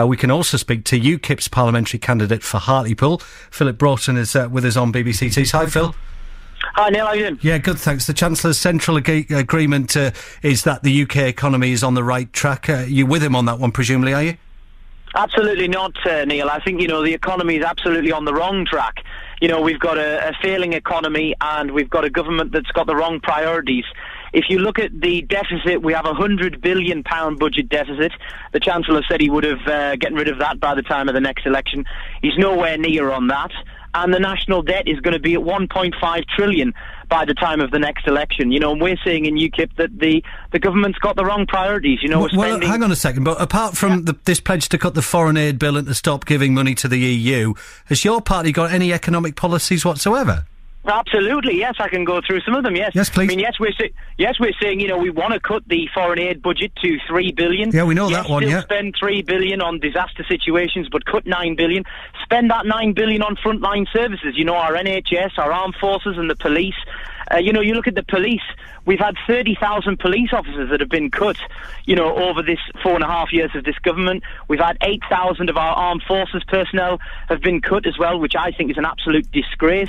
We can also speak to UKIP's parliamentary candidate for Hartlepool. Philip Broughton is with us on BBC Two. Hi, Phil. Hi, Neil. How are you doing? Yeah, good, thanks. The Chancellor's central agreement is that the UK economy is on the right track. You're with him on that one, presumably, are you? Absolutely not, Neil. I think, the economy is absolutely on the wrong track. We've got a failing economy and we've got a government that's got the wrong priorities. If you look at the deficit, we have a £100 billion budget deficit. The Chancellor said he would have gotten rid of that by the time of the next election. He's nowhere near on that. And the national debt is going to be at 1.5 trillion by the time of the next election. And we're saying in UKIP that the government's got the wrong priorities. We're spending... Well, hang on a second. But apart from this pledge to cut the foreign aid bill and to stop giving money to the EU, has your party got any economic policies whatsoever? Absolutely, yes. I can go through some of them. Yes, yes, please. I mean, yes, we're saying we want to cut the foreign aid budget to $3 billion. Yeah, we know that one. Yeah, spend $3 billion on disaster situations, but cut $9 billion. Spend that $9 billion on frontline services. Our NHS, our armed forces, and the police. You look at the police. We've had 30,000 police officers that have been cut, over this 4.5 years of this government. We've had 8,000 of our armed forces personnel have been cut as well, which I think is an absolute disgrace.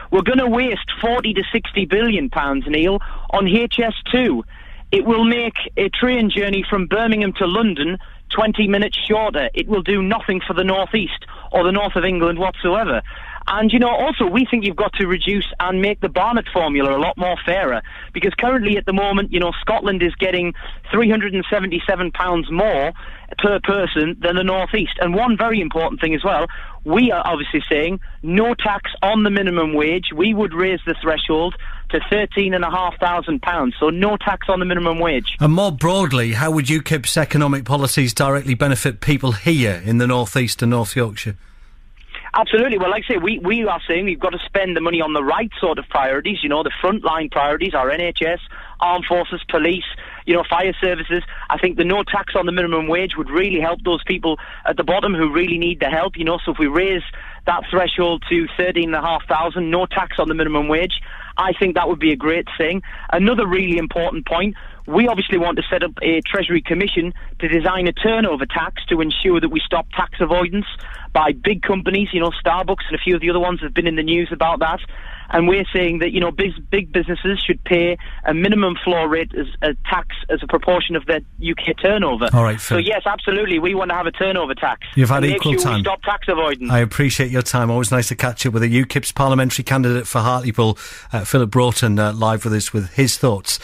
We're going to waste 40 to 60 billion pounds, Neil, on HS2. It will make a train journey from Birmingham to London 20 minutes shorter. It will do nothing for the North East or the north of England whatsoever. And, also, we think you've got to reduce and make the Barnett formula a lot more fairer. Because currently, at the moment, Scotland is getting £377 more per person than the North East. And one very important thing as well, we are obviously saying no tax on the minimum wage. We would raise the threshold to £13,500, so no tax on the minimum wage. And more broadly, how would UKIP's economic policies directly benefit people here in the North East and North Yorkshire? Absolutely. Well, like I say, we are saying we've got to spend the money on the right sort of priorities, the frontline priorities, our NHS, armed forces, police, fire services. I think the no tax on the minimum wage would really help those people at the bottom who really need the help, so if we raise that threshold to £13,500, no tax on the minimum wage, I think that would be a great thing. Another really important point, we obviously want to set up a Treasury Commission to design a turnover tax to ensure that we stop tax avoidance by big companies, Starbucks and a few of the other ones have been in the news about that. And we're saying that, big businesses should pay a minimum floor rate as a tax as a proportion of their UK turnover. All right, Phil. So, yes, absolutely, we want to have a turnover tax. You've had equal make sure time. We stop tax avoidance. I appreciate your time. Always nice to catch up with a UKIP's parliamentary candidate for Hartlepool, Philip Broughton, live with us with his thoughts.